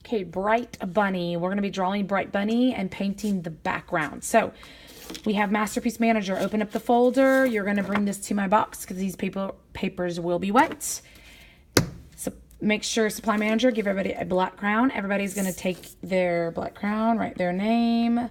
Okay, Bright Bunny. We're going to be drawing Bright Bunny and painting the background. So we have Masterpiece Manager. Open up the folder. You're going to bring this to my box because these papers will be wet. So make sure Supply Manager, give everybody a black crown. Everybody's going to take their black crown, write their name, and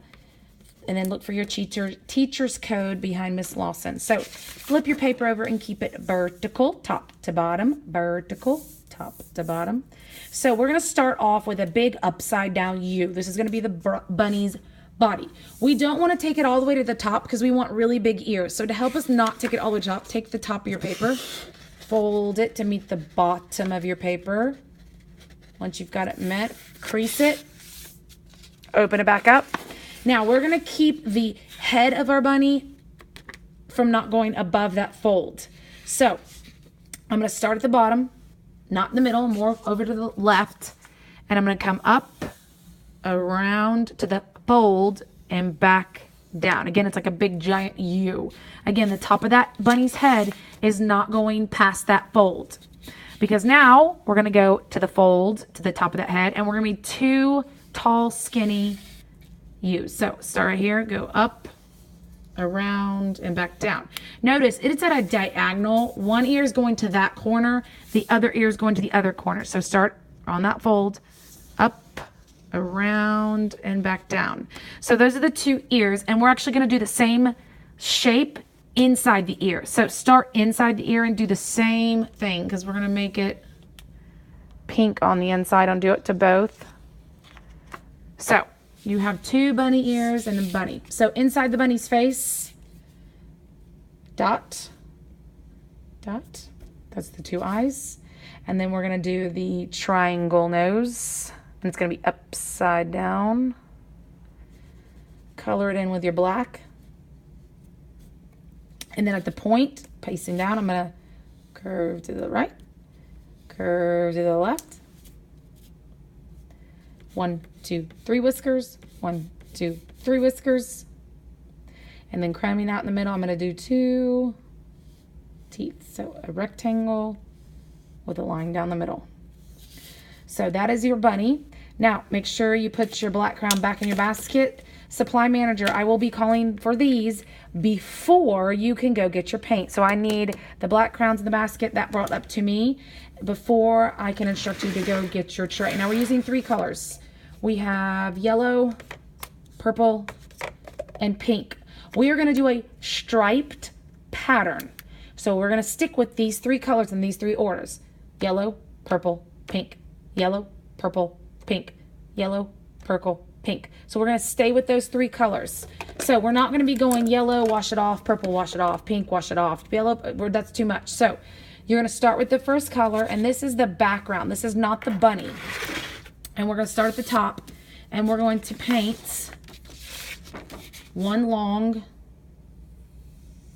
then look for your teacher's code behind Miss Lawson. So flip your paper over and keep it vertical, top to bottom, vertical, top to bottom. So we're going to start off with a big upside down U. This is going to be the bunny's body. We don't want to take it all the way to the top because we want really big ears. So to help us not take it all the way to the top, take the top of your paper, fold it to meet the bottom of your paper. Once you've got it met, crease it, open it back up. Now we're going to keep the head of our bunny from not going above that fold. So I'm going to start at the bottom, not in the middle, more over to the left. And I'm going to come up, around to the fold, and back down. Again, it's like a big giant U. Again, the top of that bunny's head is not going past that fold. Because now we're going to go to the fold, to the top of that head, and we're going to be two tall, skinny U's. So start right here, go up, around, and back down. Notice it's at a diagonal. One ear is going to that corner, the other ear is going to the other corner. So start on that fold, up, around, and back down. So those are the two ears, and we're actually going to do the same shape inside the ear. So start inside the ear and do the same thing because we're going to make it pink on the inside. I'll do it to both. So you have two bunny ears and a bunny. So inside the bunny's face, dot, dot. That's the two eyes. And then we're going to do the triangle nose. And it's going to be upside down. Color it in with your black. And then at the point, pacing down, I'm going to curve to the right, curve to the left. 1, 2, 3 whiskers. 1, 2, 3 whiskers. And then cramming out in the middle, I'm going to do 2 teeth. So a rectangle with a line down the middle. So that is your bunny. Now, make sure you put your black crown back in your basket. Supply Manager, I will be calling for these before you can go get your paint. So I need the black crowns in the basket that brought up to me before I can instruct you to go get your tray. Now we're using 3 colors. We have yellow, purple, and pink. We are going to do a striped pattern. So we're going to stick with these 3 colors in these 3 orders. Yellow, purple, pink. Yellow, purple, pink. Yellow, purple, pink. So we're going to stay with those 3 colors. So we're not going to be going yellow, wash it off, purple, wash it off, pink, wash it off. Yellow, that's too much. So you're going to start with the first color, and this is the background. This is not the bunny. And we're going to start at the top, and we're going to paint one long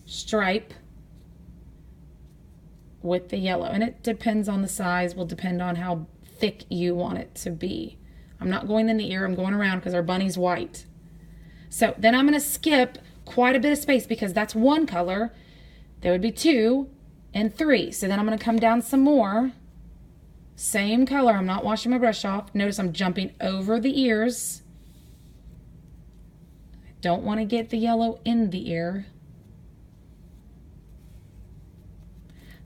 stripe with the yellow. And it depends on the size, will depend on how thick you want it to be. I'm not going in the ear, I'm going around because our bunny's white. So then I'm going to skip quite a bit of space because that's 1 color. There would be 2 and 3. So then I'm going to come down some more. Same color. I'm not washing my brush off. Notice I'm jumping over the ears. I don't want to get the yellow in the ear.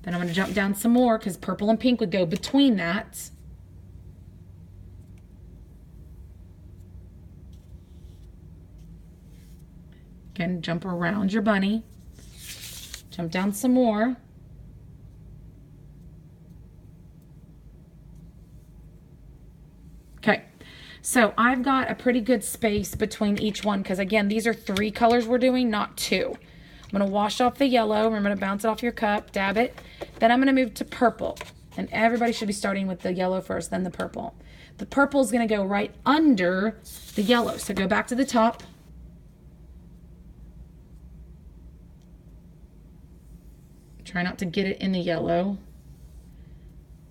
Then I'm going to jump down some more because purple and pink would go between that. Again, jump around your bunny. Jump down some more. Okay, so I've got a pretty good space between each one because, again, these are 3 colors we're doing, not 2. I'm going to wash off the yellow. Remember to bounce it off your cup, dab it. Then I'm going to move to purple. And everybody should be starting with the yellow first, then the purple. The purple is going to go right under the yellow. So go back to the top. Try not to get it in the yellow.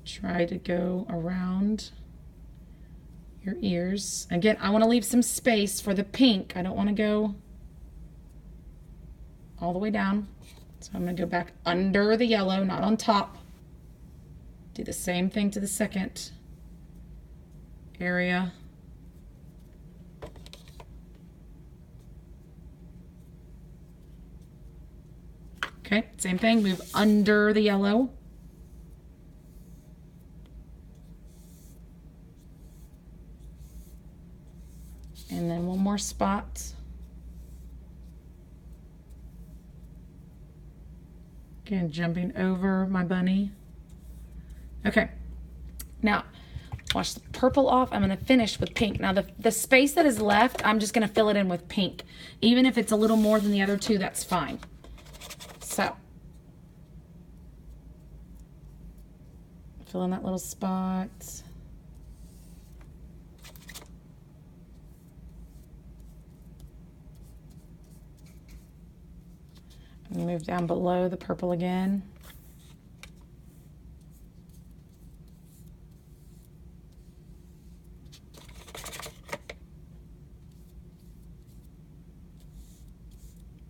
Try to go around your ears. Again, I want to leave some space for the pink. I don't want to go all the way down. So I'm going to go back under the yellow, not on top. Do the same thing to the second. area. Okay, same thing, move under the yellow. And then one more spot. Again, jumping over my bunny. Okay, now wash the purple off. I'm gonna finish with pink. Now the space that is left, I'm just gonna fill it in with pink. Even if it's a little more than the other two, that's fine. So, fill in that little spot. Move down below the purple again.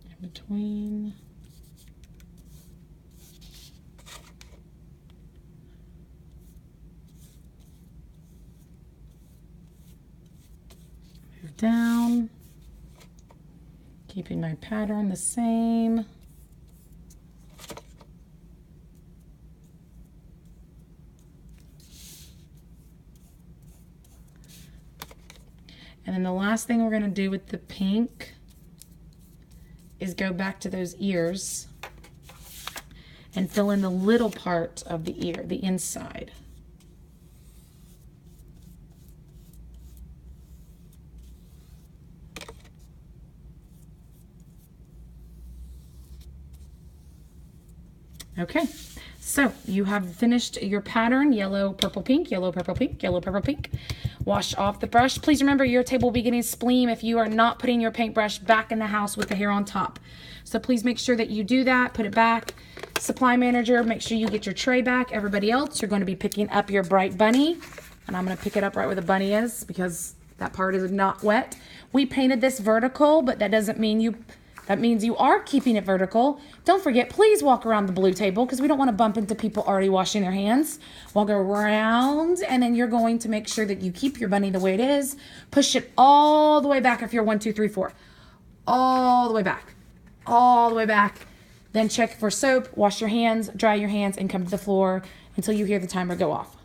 In between. Move down. Keeping my pattern the same. And then the last thing we're going to do with the pink is go back to those ears and fill in the little part of the ear, the inside. Okay, so you have finished your pattern, yellow, purple, pink, yellow, purple, pink, yellow, purple, pink. Wash off the brush. Please remember your table will be getting spleen if you are not putting your paintbrush back in the house with the hair on top. So please make sure that you do that, put it back. Supply manager, make sure you get your tray back. Everybody else, you're going to be picking up your bright bunny. And I'm going to pick it up right where the bunny is because that part is not wet. We painted this vertical, but that doesn't mean you... That means you are keeping it vertical. Don't forget, please walk around the blue table because we don't want to bump into people already washing their hands. Walk around, and then you're going to make sure that you keep your bunny the way it is. Push it all the way back if you're 1, 2, 3, 4. All the way back. All the way back. Then check for soap, wash your hands, dry your hands, and come to the floor until you hear the timer go off.